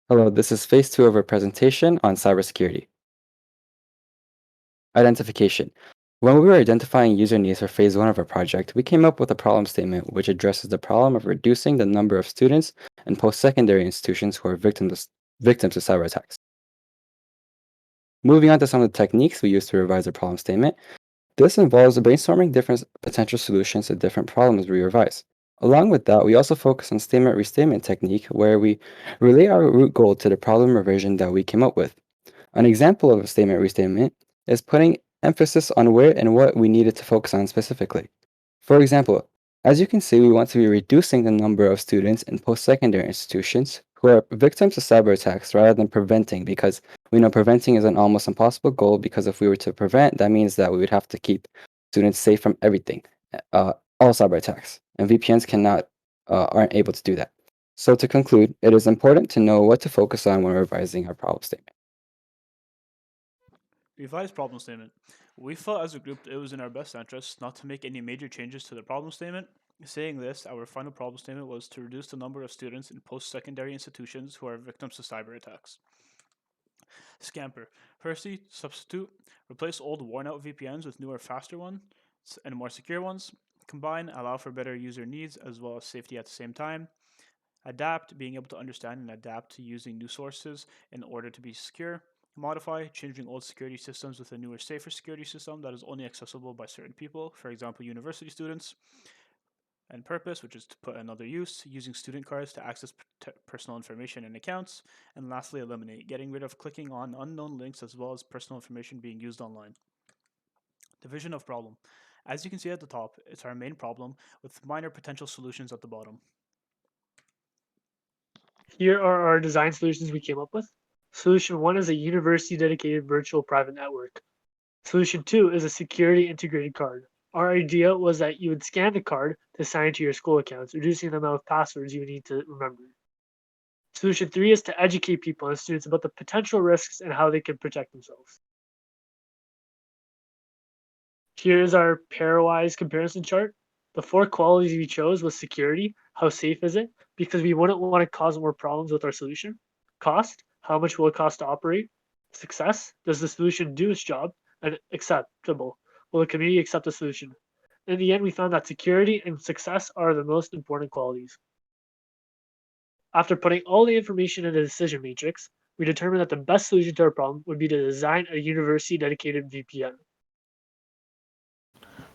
Hello, this is phase two of our presentation on cybersecurity. Identification. When we were identifying user needs for phase one of our project, we came up with a problem statement which addresses the problem of reducing the number of students in post-secondary institutions who are victims of cyber attacks. Moving on to some of the techniques we use to revise the problem statement, this involves brainstorming different potential solutions to different problems we revise. Along with that, we also focus on statement restatement technique where we relate our root goal to the problem revision that we came up with. An example of a statement restatement is putting emphasis on where and what we needed to focus on specifically. For example, as you can see, we want to be reducing the number of students in post-secondary institutions who are victims of cyber attacks rather than preventing, because we know preventing is an almost impossible goal, because if we were to prevent, that means that we would have to keep students safe from everything, all cyber attacks, and VPNs aren't able to do that. So to conclude, it is important to know what to focus on when revising our problem statement. Revised problem statement. We felt as a group that it was in our best interest not to make any major changes to the problem statement. Saying this, our final problem statement was to reduce the number of students in post secondary institutions who are victims of cyber attacks. Scamper. Firstly, substitute. Replace old worn out VPNs with newer, faster ones and more secure ones. Combine, allow for better user needs as well as safety at the same time. Adapt, being able to understand and adapt to using new sources in order to be secure. Modify, changing old security systems with a newer, safer security system that is only accessible by certain people, for example, university students. And purpose, which is to put another use, using student cards to access personal information and accounts. And lastly, eliminate, getting rid of clicking on unknown links as well as personal information being used online. Division of problem. As you can see at the top, it's our main problem with minor potential solutions at the bottom. Here are our design solutions we came up with. Solution 1 is a university-dedicated virtual private network. Solution 2 is a security integrated card. Our idea was that you would scan the card to sign into your school accounts, reducing the amount of passwords you need to remember. Solution 3 is to educate people and students about the potential risks and how they can protect themselves. Here is our pairwise comparison chart. The 4 qualities we chose was security, how safe is it, because we wouldn't want to cause more problems with our solution. Cost, how much will it cost to operate? Success, does the solution do its job? And acceptable, will the community accept the solution? In the end, we found that security and success are the most important qualities. After putting all the information in the decision matrix, we determined that the best solution to our problem would be to design a university-dedicated VPN.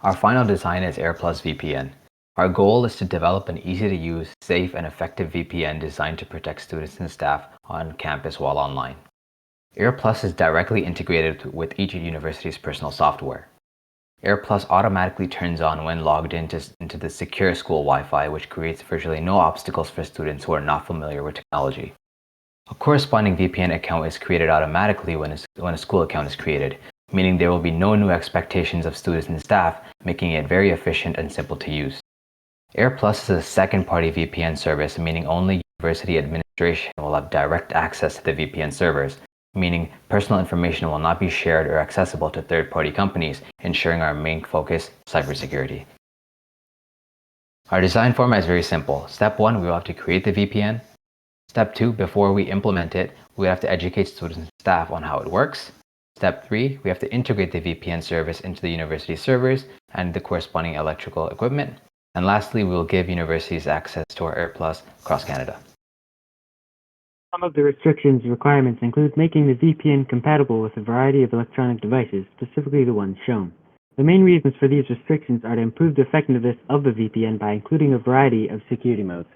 Our final design is AirPlus VPN. Our goal is to develop an easy-to-use, safe, and effective VPN designed to protect students and staff on campus while online. AirPlus is directly integrated with each university's personal software. AirPlus automatically turns on when logged into the secure school Wi-Fi, which creates virtually no obstacles for students who are not familiar with technology. A corresponding VPN account is created automatically when a school account is created, meaning there will be no new expectations of students and staff, making it very efficient and simple to use. AirPlus is a second-party VPN service, meaning only university administration will have direct access to the VPN servers, meaning personal information will not be shared or accessible to third-party companies, ensuring our main focus, cybersecurity. Our design format is very simple. Step 1, we will have to create the VPN. Step 2, before we implement it, we have to educate students and staff on how it works. Step 3, we have to integrate the VPN service into the university servers and the corresponding electrical equipment. And lastly, we will give universities access to our AirPlus across Canada. Some of the restrictions requirements include making the VPN compatible with a variety of electronic devices, specifically the ones shown. The main reasons for these restrictions are to improve the effectiveness of the VPN by including a variety of security modes.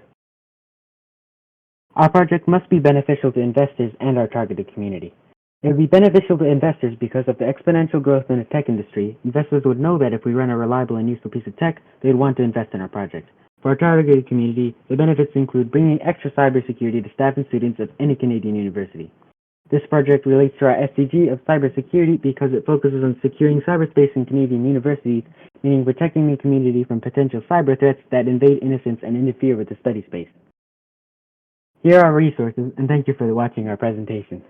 Our project must be beneficial to investors and our targeted community. It would be beneficial to investors because of the exponential growth in the tech industry. Investors would know that if we run a reliable and useful piece of tech, they would want to invest in our project. For our targeted community, the benefits include bringing extra cybersecurity to staff and students of any Canadian university. This project relates to our SDG of cybersecurity because it focuses on securing cyberspace in Canadian universities, meaning protecting the community from potential cyber threats that invade innocence and interfere with the study space. Here are our resources, and thank you for watching our presentation.